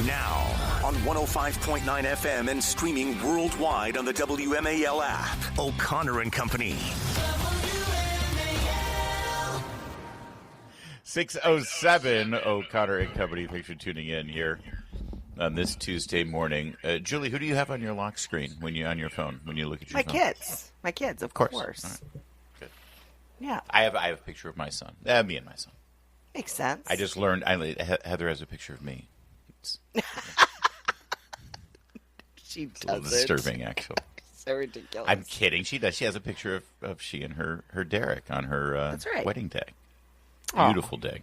Now, on 105.9 FM and streaming worldwide on the WMAL app, O'Connor and Company. 6:07, O'Connor and Company. Thanks for tuning in here on this Tuesday morning. Julie, who do you have on your lock screen when you on your phone when you look at your phone? My kids, of course. Right. Good. Yeah. I have a picture of my son. Me and my son. Makes sense. I just learned. Heather has a picture of me. She does. It's a little disturbing, actually. So ridiculous. I'm kidding. She does. She has a picture of she and her Derek on her wedding day. Beautiful day.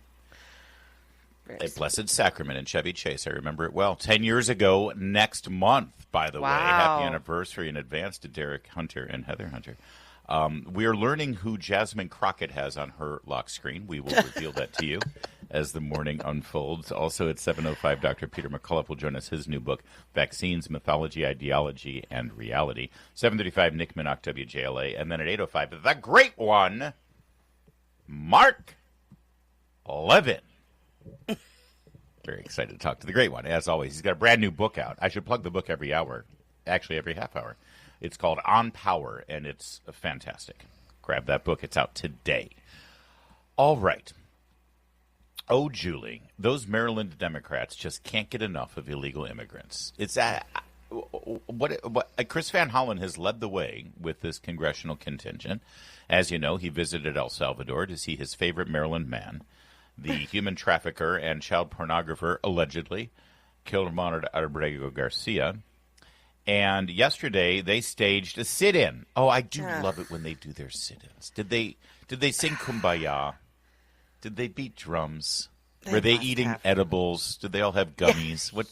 A Blessed Sacrament in Chevy Chase. I remember it well. 10 years ago next month, by the way. Happy anniversary in advance to Derek Hunter and Heather Hunter. We are learning who Jasmine Crockett has on her lock screen. We will reveal that to you as the morning unfolds. Also at 7:05, Dr. Peter McCullough will join us. His new book, Vaccines, Mythology, Ideology, and Reality. 7:35, Nick Minnock, WJLA. And then at 8:05, the great one, Mark Levin. Very excited to talk to the great one, as always. He's got a brand new book out. I should plug the book every hour, actually every half hour. It's called On Power, and it's fantastic. Grab that book. It's out today. All right. Oh, Julie, those Maryland Democrats just can't get enough of illegal immigrants. It's Chris Van Hollen has led the way with this congressional contingent. As you know, he visited El Salvador to see his favorite Maryland man, the human trafficker and child pornographer, allegedly, Kilmar Abrego Garcia. And yesterday, they staged a sit-in. Oh, I do love it when they do their sit-ins. Did they sing Kumbaya? Did they beat drums? Were they eating edibles? Did they all have gummies? What?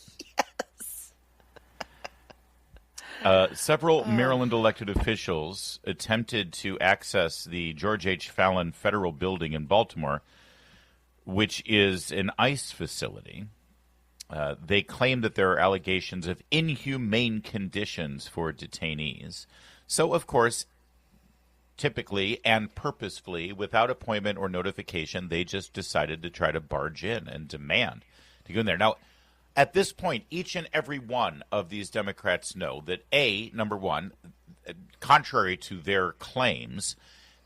Yes. Several Maryland elected officials attempted to access the George H. Fallon Federal Building in Baltimore, which is an ICE facility. They claim that there are allegations of inhumane conditions for detainees. So, of course, typically and purposefully, without appointment or notification, they just decided to try to barge in and demand to go in there. Now, at this point, each and every one of these Democrats know that, number one, contrary to their claims,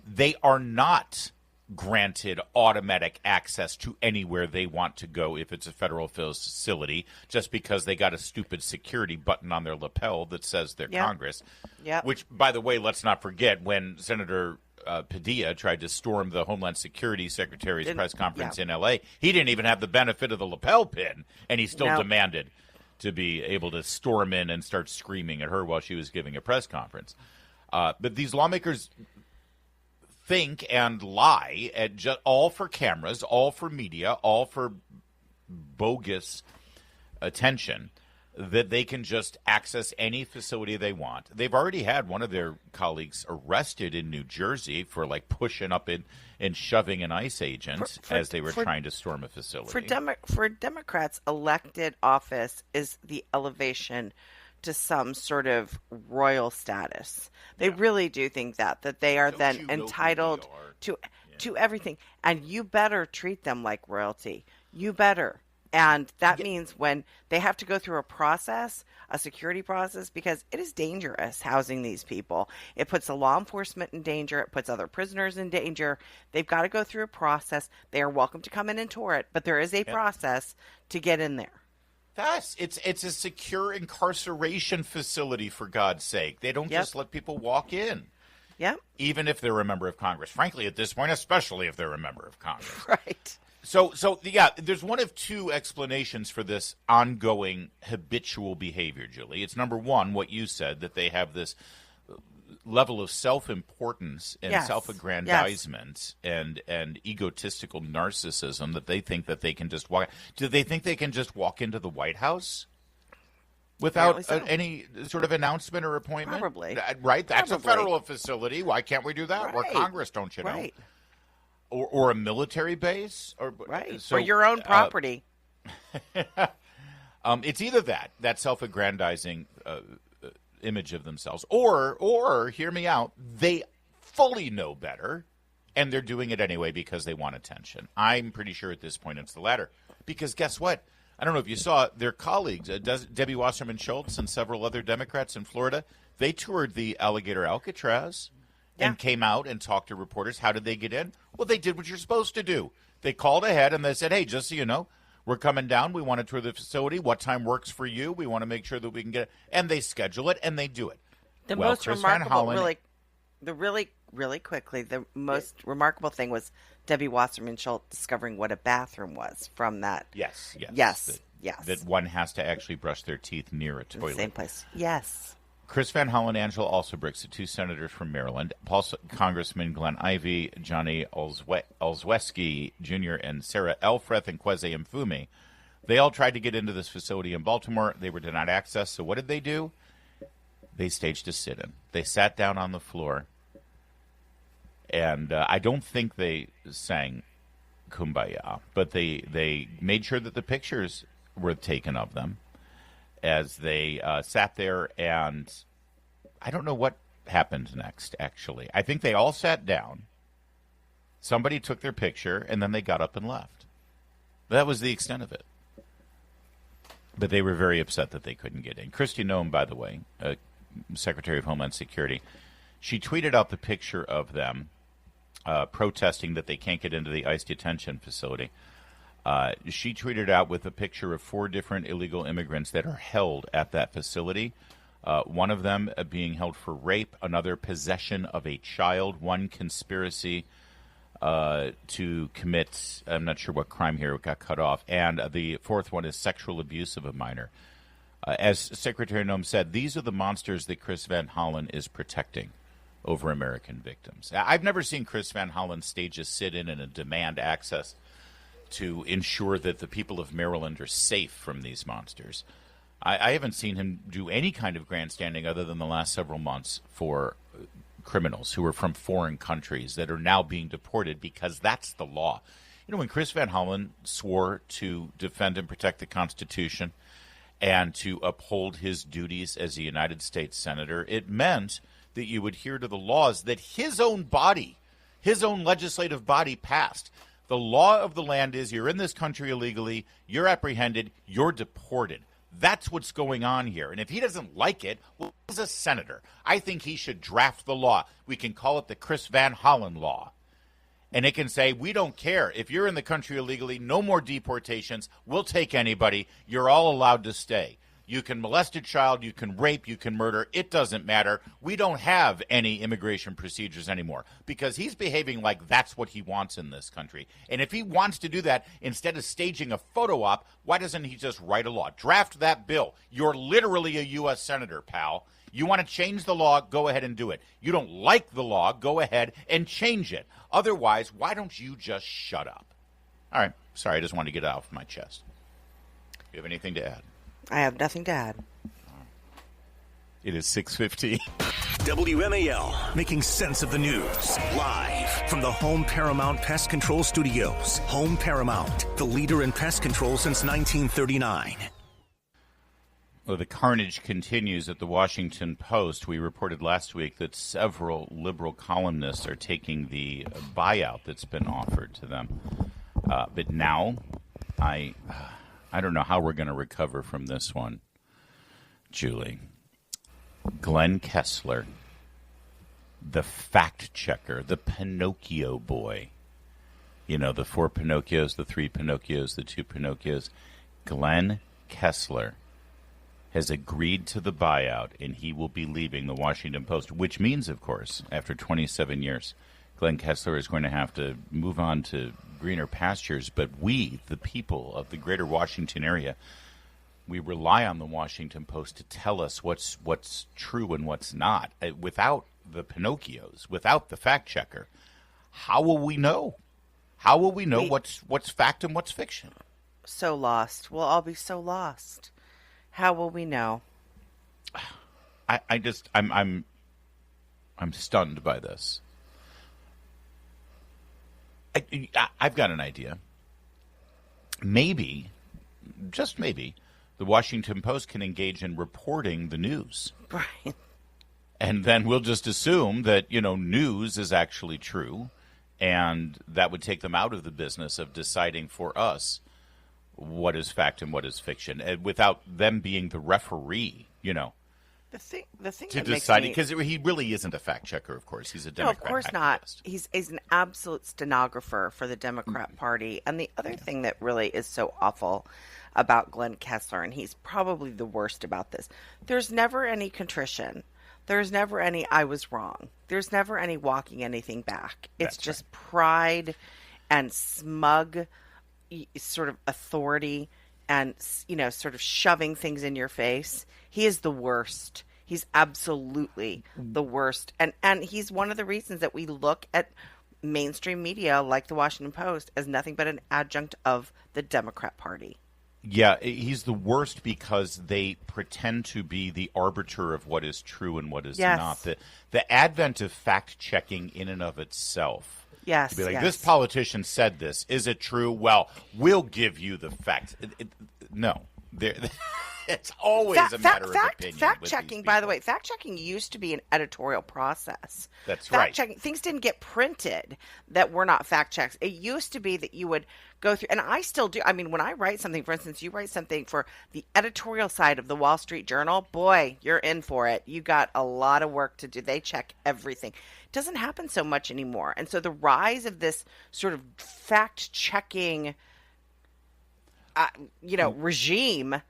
they are not granted automatic access to anywhere they want to go if it's a federal facility just because they got a stupid security button on their lapel that says they're Congress. Yep. Which, by the way, let's not forget when Senator Padilla tried to storm the Homeland Security Secretary's press conference in L.A., he didn't even have the benefit of the lapel pin, and he still demanded to be able to storm in and start screaming at her while she was giving a press conference. But these lawmakers think and lie at all for cameras, all for media, all for bogus attention, that they can just access any facility they want. They've already had one of their colleagues arrested in New Jersey for pushing up and shoving an ICE agent as they were trying to storm a facility. For Democrats, elected office is the elevation to some sort of royal status. They really do think that they are then entitled to everything. And you better treat them like royalty. You better. And that means when they have to go through a process, a security process, because it is dangerous housing these people. It puts the law enforcement in danger. It puts other prisoners in danger. They've got to go through a process. They are welcome to come in and tour it, but there is a process to get in there. Yes, it's a secure incarceration facility, for God's sake. They don't just let people walk in. Yep. Even if they're a member of Congress. Frankly, at this point, especially if they're a member of Congress. Right. So there's one of two explanations for this ongoing habitual behavior, Julie. It's number one, what you said, that they have this level of self-importance and self-aggrandizement and egotistical narcissism that they think that they can just walk. Do they think they can just walk into the White House without any sort of announcement or appointment? Probably. Right? That's a federal facility. Why can't we do that? Right. We're Congress, don't you know? Right. Or a military base? So, or your own property. It's either that self-aggrandizing image of themselves, or hear me out, they fully know better, and they're doing it anyway because they want attention. I'm pretty sure at this point it's the latter. Because guess what? I don't know if you saw their colleagues, Debbie Wasserman Schultz and several other Democrats in Florida. They toured the Alligator Alcatraz and came out and talked to reporters. How did they get in? Well, they did what you're supposed to do. They called ahead and they said, hey, just so you know, we're coming down. We want to tour the facility. What time works for you? We want to make sure that we can get it. And they schedule it and they do it. The most remarkable, remarkable thing was Debbie Wasserman Schultz discovering what a bathroom was from that. Yes. That one has to actually brush their teeth near a toilet. Same place. Yes. Chris Van Hollen, Angela Alsobrooks, the two senators from Maryland, Congressman Glenn Ivey, Johnny Olszewski Jr., and Sarah Elfreth and Kwesi Mfume, they all tried to get into this facility in Baltimore. They were denied access. So what did they do? They staged a sit-in. They sat down on the floor, and I don't think they sang Kumbaya, but they made sure that the pictures were taken of them as they sat there, and I don't know what happened next, actually. I think they all sat down, somebody took their picture, and then they got up and left. That was the extent of it. But they were very upset that they couldn't get in. Kristi Noem, by the way, Secretary of Homeland Security, she tweeted out the picture of them protesting that they can't get into the ICE detention facility. She tweeted out with a picture of 4 different illegal immigrants that are held at that facility. One of them being held for rape, another possession of a child, one conspiracy to commit, I'm not sure what crime here got cut off, and the fourth one is sexual abuse of a minor. As Secretary Noem said, these are the monsters that Chris Van Hollen is protecting over American victims. I've never seen Chris Van Hollen stage a sit-in and demand access to ensure that the people of Maryland are safe from these monsters. I haven't seen him do any kind of grandstanding other than the last several months for criminals who are from foreign countries that are now being deported because that's the law. You know, when Chris Van Hollen swore to defend and protect the Constitution and to uphold his duties as a United States Senator, it meant that you would adhere to the laws that his own body, his own legislative body passed. The law of the land is you're in this country illegally, you're apprehended, you're deported. That's what's going on here. And if he doesn't like it, well, he's a senator. I think he should draft the law. We can call it the Chris Van Hollen law. And it can say, we don't care. If you're in the country illegally, no more deportations. We'll take anybody. You're all allowed to stay. You can molest a child, you can rape, you can murder. It doesn't matter. We don't have any immigration procedures anymore because he's behaving like that's what he wants in this country. And if he wants to do that, instead of staging a photo op, why doesn't he just write a law? Draft that bill. You're literally a U.S. Senator, pal. You want to change the law, go ahead and do it. You don't like the law, go ahead and change it. Otherwise, why don't you just shut up? All right. Sorry, I just wanted to get it off my chest. Do you have anything to add? I have nothing to add. It is 6:50. WMAL, making sense of the news. Live from the Home Paramount Pest Control Studios. Home Paramount, the leader in pest control since 1939. Well, the carnage continues at the Washington Post. We reported last week that several liberal columnists are taking the buyout that's been offered to them. But now, I don't know how we're going to recover from this one, Julie. Glenn Kessler, the fact checker, the Pinocchio boy. You know, the 4 Pinocchios, the 3 Pinocchios, the 2 Pinocchios. Glenn Kessler has agreed to the buyout, and he will be leaving the Washington Post, which means, of course, after 27 years, Glenn Kessler is going to have to move on to greener pastures. But we, the people of the greater Washington area, we rely on the Washington Post to tell us what's true and what's not. Without the Pinocchios, without the fact checker, how will we know? How will we know what's fact and what's fiction? So lost. We'll all be so lost. How will we know? I'm stunned by this. I've got an idea. Maybe, just maybe, the Washington Post can engage in reporting the news. Right. And then we'll just assume that, news is actually true, and that would take them out of the business of deciding for us what is fact and what is fiction, and without them being the referee, The thing to that decide makes because he really isn't a fact checker. Of course, he's a Democrat. No, of course activist. not. He's an absolute stenographer for the Democrat Party. And the other thing that really is so awful about Glenn Kessler, and he's probably the worst about this, there's never any contrition. There's never any "I was wrong." There's never any walking anything back. It's just pride and smug sort of authority and, sort of shoving things in your face. He is the worst. He's absolutely the worst. And he's one of the reasons that we look at mainstream media like the Washington Post as nothing but an adjunct of the Democrat Party. Yeah, he's the worst because they pretend to be the arbiter of what is true and what is not. The advent of fact-checking in and of itself. Yes, to be like, this politician said this. Is it true? Well, we'll give you the facts. No. It's always a matter of opinion. Fact-checking, by the way, fact-checking used to be an editorial process. That's right. Fact-checking, things didn't get printed that were not fact-checks. It used to be that you would go through, and I still do. I mean, when I write something, for instance, you write something for the editorial side of the Wall Street Journal, boy, you're in for it. You got a lot of work to do. They check everything. It doesn't happen so much anymore. And so the rise of this sort of fact-checking, regime,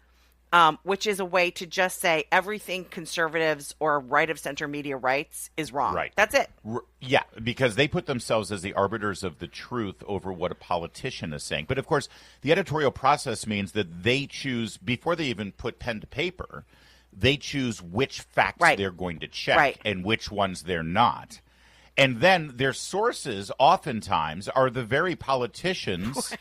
which is a way to just say everything conservatives or right of center media writes is wrong. Right. That's it. Yeah, because they put themselves as the arbiters of the truth over what a politician is saying. But of course, the editorial process means that they choose, before they even put pen to paper, they choose which facts they're going to check and which ones they're not. And then their sources oftentimes are the very politicians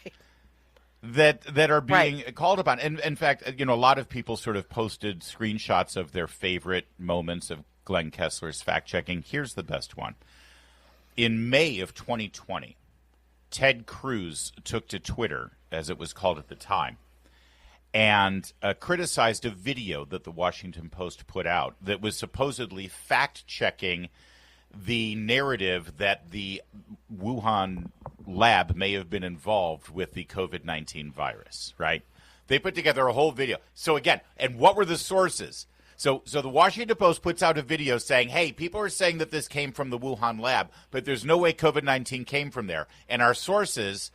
that are being called upon. And in fact, a lot of people sort of posted screenshots of their favorite moments of Glenn Kessler's fact-checking. Here's the best one. In May of 2020, Ted Cruz took to Twitter, as it was called at the time, and criticized a video that the Washington Post put out that was supposedly fact-checking the narrative that the Wuhan lab may have been involved with the COVID-19 virus, right? They put together a whole video. So again, and what were the sources? So the Washington Post puts out a video saying, hey, people are saying that this came from the Wuhan lab, but there's no way COVID-19 came from there. And our sources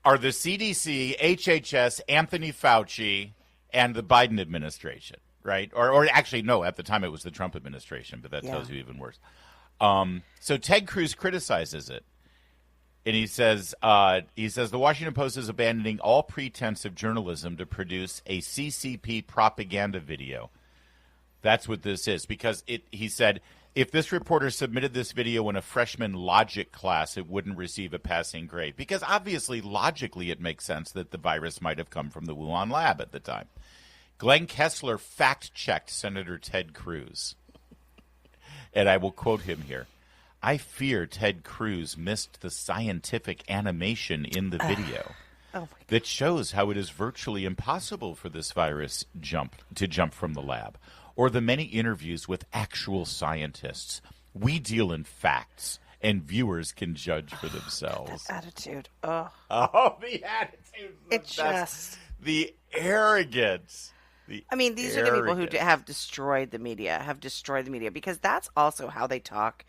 are the CDC, HHS, Anthony Fauci, and the Biden administration, right? Or actually, no, at the time it was the Trump administration, but that tells you even worse. So Ted Cruz criticizes it, and he says the Washington Post is abandoning all pretense of journalism to produce a CCP propaganda video. That's what this is, because he said, if this reporter submitted this video in a freshman logic class, it wouldn't receive a passing grade, because obviously, logically, it makes sense that the virus might have come from the Wuhan lab at the time. Glenn Kessler fact-checked Senator Ted Cruz. And I will quote him here. I fear Ted Cruz missed the scientific animation in the video that shows how it is virtually impossible for this virus to jump from the lab, or the many interviews with actual scientists. We deal in facts, and viewers can judge for themselves. That attitude. The attitude. It's just the arrogance. These are the people who have destroyed the media, because that's also how they talk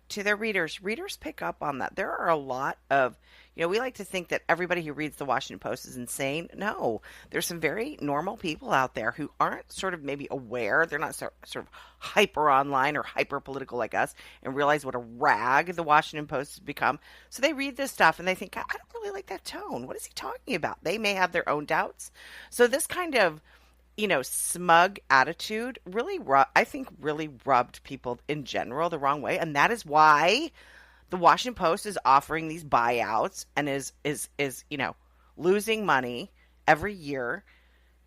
to their readers. Readers pick up on that. There are a lot of, we like to think that everybody who reads the Washington Post is insane. No, there's some very normal people out there who aren't sort of maybe aware. They're not sort of hyper online or hyper political like us and realize what a rag the Washington Post has become. So they read this stuff and they think, I don't really like that tone. What is he talking about? They may have their own doubts. So this kind of smug attitude really rubbed people in general the wrong way. And that is why the Washington Post is offering these buyouts and is losing money every year.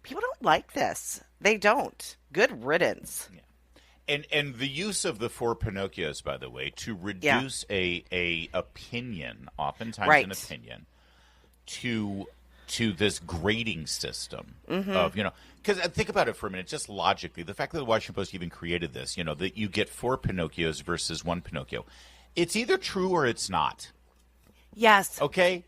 People don't like this. They don't. Good riddance. Yeah. And the use of the four Pinocchios, by the way, to reduce a opinion, oftentimes an opinion, to this grading system of, because think about it for a minute, just logically, the fact that the Washington Post even created this, that you get four Pinocchios versus one Pinocchio, it's either true or it's not. Yes. Okay?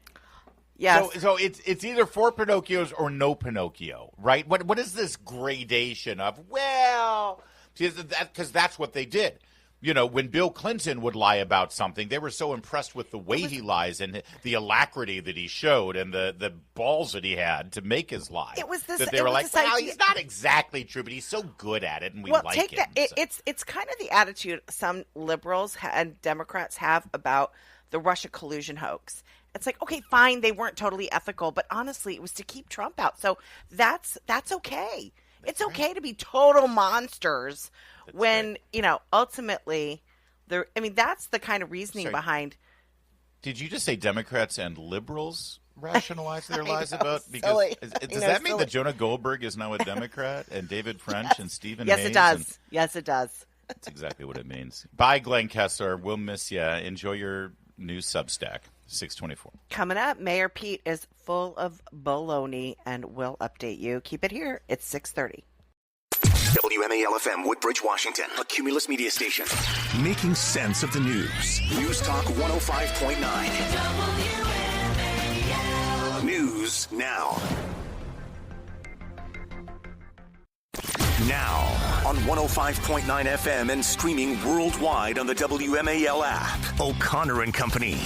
Yes. So it's either 4 Pinocchios or no Pinocchio, right? What is this gradation of? Well, because that's what they did. You know, when Bill Clinton would lie about something, they were so impressed with the way he lies and the alacrity that he showed and the balls that he had to make his lie. It was this, that they were like, well, he's not exactly true, but he's so good at it, and we like him. It's kind of the attitude some liberals and Democrats have about the Russia collusion hoax. It's like, okay, fine, they weren't totally ethical, but honestly, it was to keep Trump out. So that's okay. It's okay to be total monsters when, ultimately, that's the kind of reasoning behind. Did you just say Democrats and liberals rationalize their lies about? Because does that mean that Jonah Goldberg is now a Democrat and David French and Stephen Hayes? Yes, it does. Yes, it does. That's exactly what it means. Bye, Glenn Kessler. We'll miss you. Enjoy your new Substack. 624. Coming up, Mayor Pete is full of baloney, and we'll update you. Keep it here. It's 6:30. WMAL FM, Woodbridge, Washington, a Cumulus media station. Making sense of the news. News Talk 105.9. News now. Now on 105.9 FM and streaming worldwide on the WMAL app. O'Connor and Company.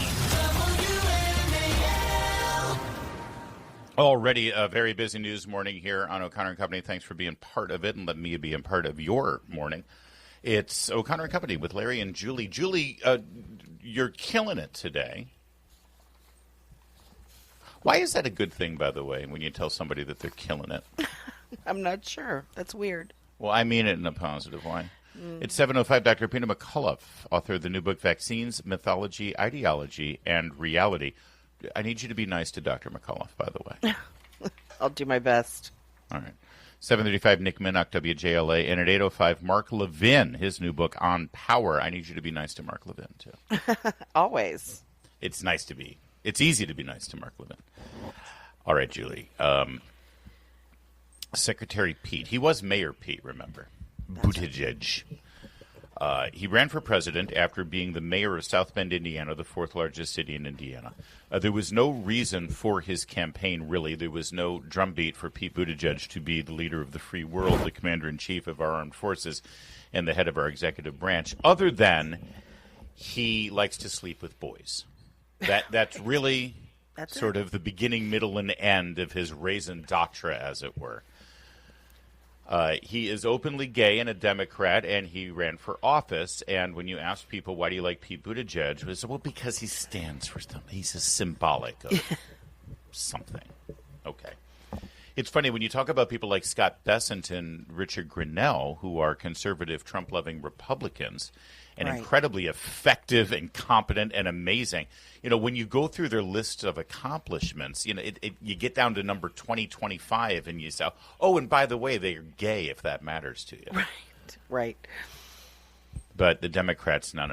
Already a very busy news morning here on O'Connor and Company. Thanks for being part of it and letting me be a part of your morning. It's O'Connor and Company with Larry and Julie. Julie, you're killing it today. Why is that a good thing, by the way, when you tell somebody that they're killing it? I'm not sure. That's weird. Well, I mean it in a positive way. It's 7:05. Dr. Peter McCullough, author of the new book, Vaccines, Mythology, Ideology, and Reality. I need you to be nice to Dr. McCullough, by the way. I'll do my best. All right. 7:35, Nick Minnock, WJLA. And at 8:05, Mark Levin, his new book, On Power. I need you to be nice to Mark Levin, too. Always. It's easy to be nice to Mark Levin. All right, Julie. Secretary Pete. He was Mayor Pete, remember? Buttigieg. He ran for president after being the mayor of South Bend, Indiana, the 4th largest city in Indiana. There was no reason for his campaign, really. There was no drumbeat for Pete Buttigieg to be the leader of the free world, the commander-in-chief of our armed forces, and the head of our executive branch, other than he likes to sleep with boys. That's really sort of the beginning, middle, and end of his raison d'etre, as it were. He is openly gay and a Democrat, and he ran for office. And when you ask people, why do you like Pete Buttigieg? They say, well, because he stands for something. He's a symbolic of something. Okay. It's funny, when you talk about people like Scott Bessent and Richard Grinnell, who are conservative, Trump-loving Republicans, and incredibly effective and competent and amazing. You know, when you go through their list of accomplishments, you know, you get down to number 2025 and you say, oh, and by the way, they're gay, if that matters to you. Right. But the Democrats, no.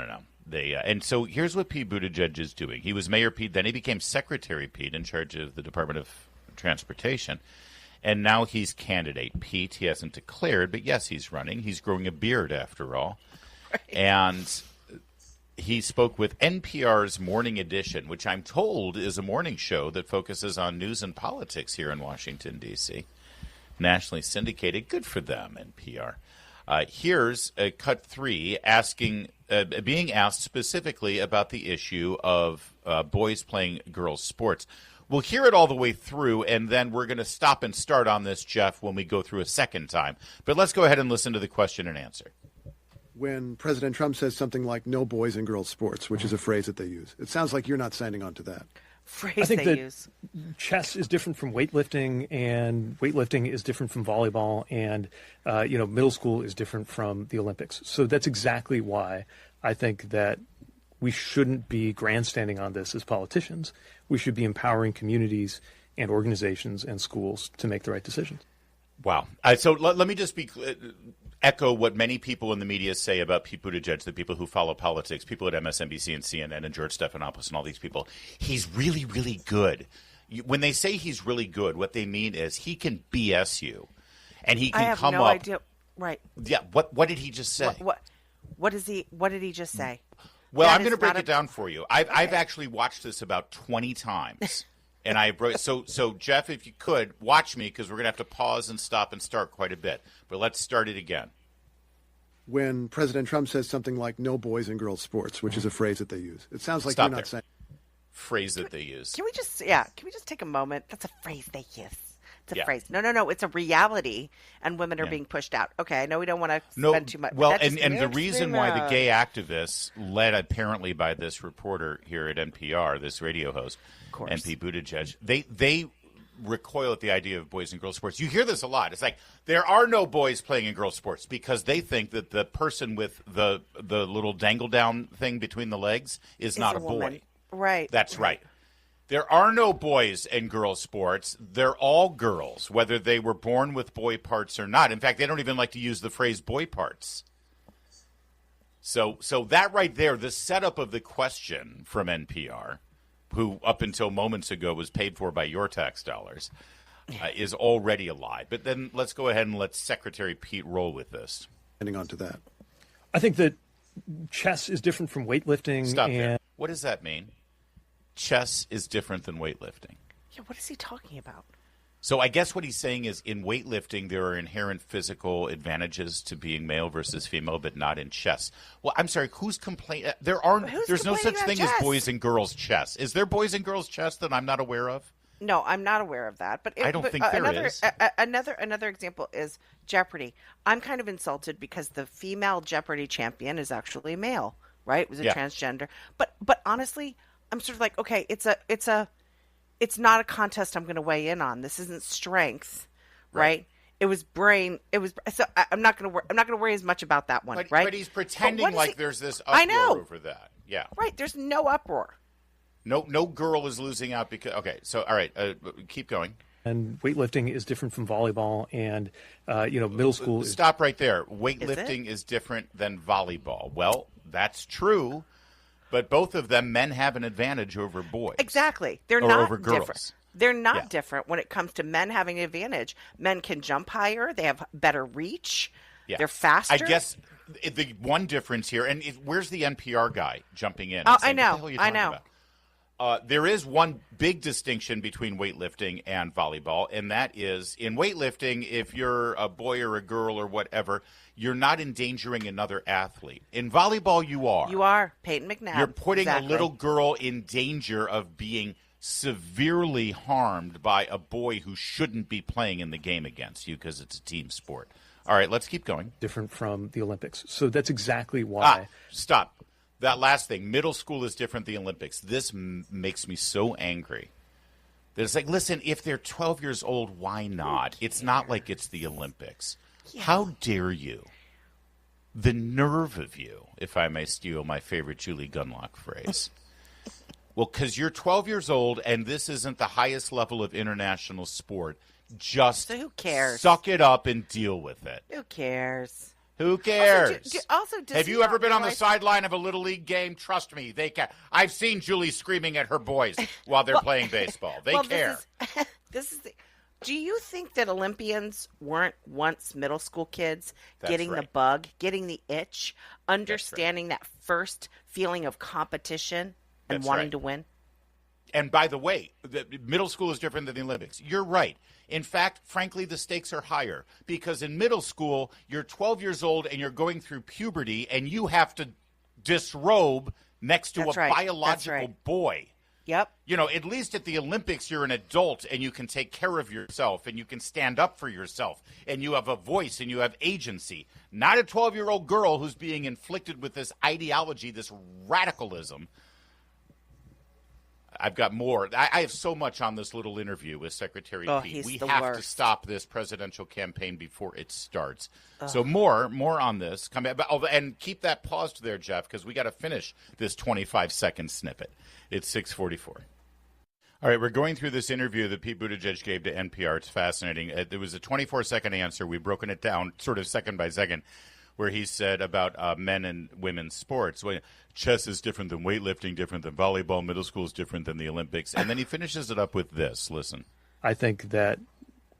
And so here's what Pete Buttigieg is doing. He was Mayor Pete, then he became Secretary Pete in charge of the Department of Transportation. And now he's candidate Pete. He hasn't declared, but yes, he's running. He's growing a beard, after all. And he spoke with NPR's Morning Edition, which I'm told is a morning show that focuses on news and politics here in Washington, D.C. Nationally syndicated. Good for them, NPR. Here's cut 3 being asked specifically about the issue of boys playing girls' sports. We'll hear it all the way through, and then we're going to stop and start on this, Jeff, when we go through a second time. But let's go ahead and listen to the question and answer. When President Trump says something like no boys and girls sports, which is a phrase that they use, it sounds like you're not signing on to that. I think that chess is different from weightlifting, and weightlifting is different from volleyball, and middle school is different from the Olympics. So that's exactly why I think that we shouldn't be grandstanding on this as politicians. We should be empowering communities and organizations and schools to make the right decisions. Wow. So let me just echo what many people in the media say about Pete Buttigieg, the people who follow politics, people at MSNBC and CNN and George Stephanopoulos and all these people. He's really, really good. When they say he's really good, what they mean is he can BS you, and he can come up. I have no idea. Right. Yeah. What did he just say? What did he just say? Well, I'm going to break it down for you. I've actually watched this about 20 times. And so Jeff, if you could watch me, because we're going to have to pause and stop and start quite a bit. But let's start it again. When President Trump says something like "no boys and girls sports," which is a phrase that they use, it sounds like you're not saying. Phrase that they use. Can we just take a moment? That's a phrase they use. It's a phrase. No. It's a reality, and women are being pushed out. Okay, I know we don't want to spend too much. Well, and the reason why the gay activists, led apparently by this reporter here at NPR, this radio host, MP Buttigieg, they recoil at the idea of boys and girls sports. You hear this a lot. It's like there are no boys playing in girls sports because they think that the person with the little dangle down thing between the legs is not a boy. Right. That's right. There are no boys in girls sports. They're all girls, whether they were born with boy parts or not. In fact, they don't even like to use the phrase boy parts. So that right there, the setup of the question from NPR, who up until moments ago was paid for by your tax dollars, is already a lie. But then let's go ahead and let Secretary Pete roll with this. Getting on to that. I think that chess is different from weightlifting. Stop there. What does that mean? Chess is different than weightlifting. Yeah, what is he talking about? So I guess what he's saying is in weightlifting, there are inherent physical advantages to being male versus female, but not in chess. Well, I'm sorry, who's complaining? There's no such thing as boys and girls chess. Is there boys and girls chess that I'm not aware of? No, I'm not aware of that. But I don't think there is. Another example is Jeopardy. I'm kind of insulted because the female Jeopardy champion is actually male, right? It was a transgender. But honestly, I'm sort of like, okay, it's not a contest I'm going to weigh in on. This isn't strength, right? It was brain. It was so I'm not going to worry as much about that one, right? But he's pretending like there's this uproar over that. Yeah, right. There's no uproar. No girl is losing out because So all right, keep going. And weightlifting is different from volleyball, and middle school. Stop right there. Weightlifting is different than volleyball. Well, that's true. But both of them, men have an advantage over boys. Exactly. They're not over girls. Different. They're not different when it comes to men having an advantage. Men can jump higher. They have better reach. Yeah. They're faster. I guess the one difference here, and where's the NPR guy jumping in? Oh, I know. There is one big distinction between weightlifting and volleyball, and that is in weightlifting, if you're a boy or a girl or whatever, you're not endangering another athlete. In volleyball, you are. You are. Peyton McNabb. You're putting a little girl in danger of being severely harmed by a boy who shouldn't be playing in the game against you because it's a team sport. All right, let's keep going. Different from the Olympics. So that's exactly why. Stop. That last thing, middle school is different than the Olympics. This makes me so angry. That it's like, listen, if they're 12 years old, why not? It's not like it's the Olympics. Yeah. How dare you? The nerve of you, if I may steal my favorite Julie Gunlock phrase. Well, because you're 12 years old and this isn't the highest level of international sport, just so who cares? Suck it up and deal with it. Who cares? Who cares? Also, have you ever been on the sideline of a Little League game? Trust me, they care. I've seen Julie screaming at her boys while they're playing baseball. They care. Do you think that Olympians weren't once middle school kids getting the bug, getting the itch, understanding that first feeling of competition and wanting to win? And by the way, the middle school is different than the Olympics. You're right. In fact, frankly, the stakes are higher because in middle school, you're 12 years old and you're going through puberty and you have to disrobe next to biological boy. Yep. You know, at least at the Olympics, you're an adult and you can take care of yourself and you can stand up for yourself and you have a voice and you have agency. Not a 12-year-old girl who's being inflicted with this ideology, this radicalism. I've got more. I have so much on this little interview with Secretary Pete. We have to stop this presidential campaign before it starts. So more on this. Come back, and keep that paused there, Jeff, because we got to finish this 25-second snippet. It's 6:44. All right, we're going through this interview that Pete Buttigieg gave to NPR. It's fascinating. There was a 24-second answer. We've broken it down sort of second by second, where he said about men and women's sports. Chess is different than weightlifting, different than volleyball. Middle school is different than the Olympics. And then he finishes it up with this. Listen. I think that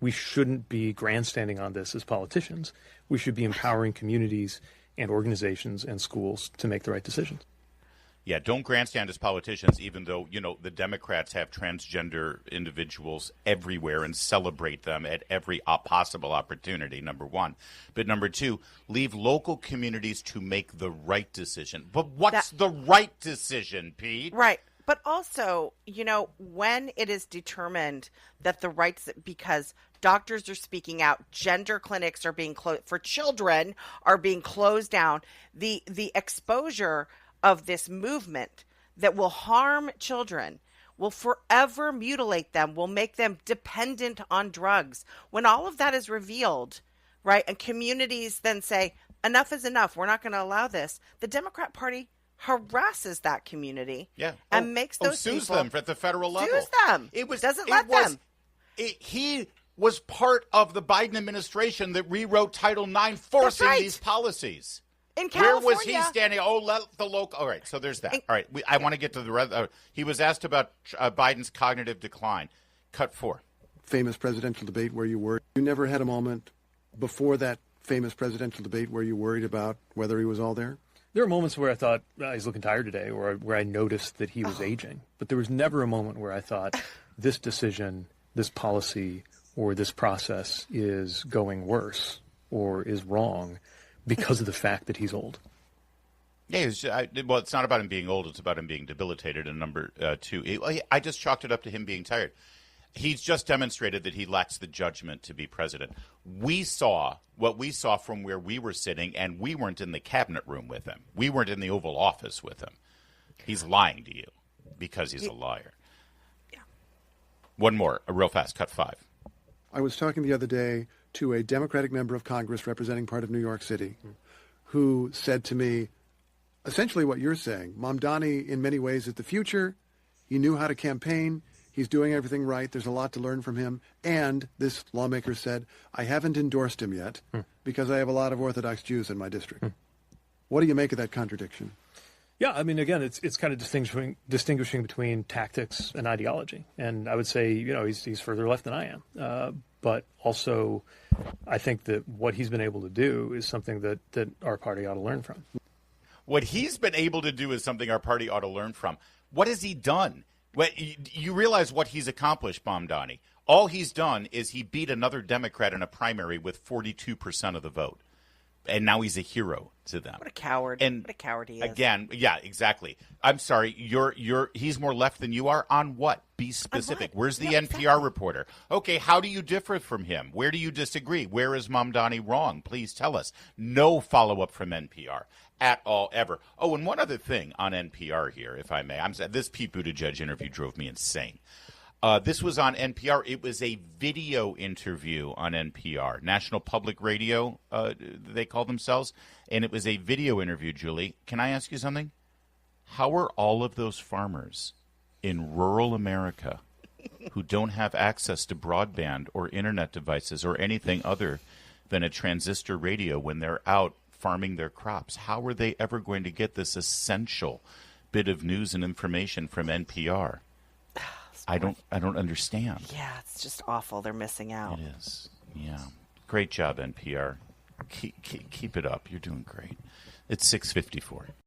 we shouldn't be grandstanding on this as politicians. We should be empowering communities and organizations and schools to make the right decisions. Yeah, don't grandstand as politicians, even though, the Democrats have transgender individuals everywhere and celebrate them at every possible opportunity, number one. But number two, leave local communities to make the right decision. But what's the right decision, Pete? Right. But also, when it is determined that the rights, because doctors are speaking out, gender clinics are being closed, for children are being closed down, the exposure of this movement that will harm children, will forever mutilate them, will make them dependent on drugs. When all of that is revealed, right, and communities then say, enough is enough, we're not going to allow this, the Democrat Party harasses that community and makes those sues people, them at the federal level. Sues them. He was part of the Biden administration that rewrote Title IX, forcing these policies. In California. Where was he standing? Let the local. All right, so there's that. All right, I want to get to the. He was asked about Biden's cognitive decline. Cut 4. Famous presidential debate where you were. You never had a moment before that famous presidential debate where you worried about whether he was all there? There were moments where I thought, he's looking tired today, or where I noticed that he was aging. But there was never a moment where I thought, this decision, this policy, or this process is going worse or is wrong because of the fact that he's old. Yeah, it's not about him being old. It's about him being debilitated. And number two, I just chalked it up to him being tired. He's just demonstrated that he lacks the judgment to be president. We saw what we saw from where we were sitting, and we weren't in the cabinet room with him. We weren't in the Oval Office with him. He's lying to you because he's a liar. Yeah. One more, real fast, cut 5. I was talking the other day to a Democratic member of Congress representing part of New York City who said to me essentially what you're saying. Mamdani, in many ways, is the future. He knew how to campaign. He's doing everything right. There's a lot to learn from him. And this lawmaker said, I haven't endorsed him yet because I have a lot of Orthodox Jews in my district. What do you make of that contradiction? Yeah, I mean, again, it's kind of distinguishing between tactics and ideology. And I would say, he's further left than I am. But also, I think that what he's been able to do is something that our party ought to learn from. What he's been able to do is something our party ought to learn from. What has he done? You realize what he's accomplished, Mamdani. All he's done is he beat another Democrat in a primary with 42% of the vote. And now he's a hero to them. What a coward. And what a coward he is. Again, yeah, exactly. I'm sorry, he's more left than you are on what? Be specific. Where's the NPR reporter? Okay, how do you differ from him? Where do you disagree? Where is Mamdani wrong? Please tell us. No follow-up from NPR at all, ever. Oh, and one other thing on NPR here, if I may. This Pete Buttigieg interview drove me insane. This was on NPR. It was a video interview on NPR, National Public Radio, they call themselves. And it was a video interview, Julie. Can I ask you something? How are all of those farmers in rural America who don't have access to broadband or internet devices or anything other than a transistor radio when they're out farming their crops, how are they ever going to get this essential bit of news and information from NPR? I don't understand. Yeah, it's just awful. They're missing out. It is. Yeah. Great job, NPR. Keep it up. You're doing great. It's 6:54.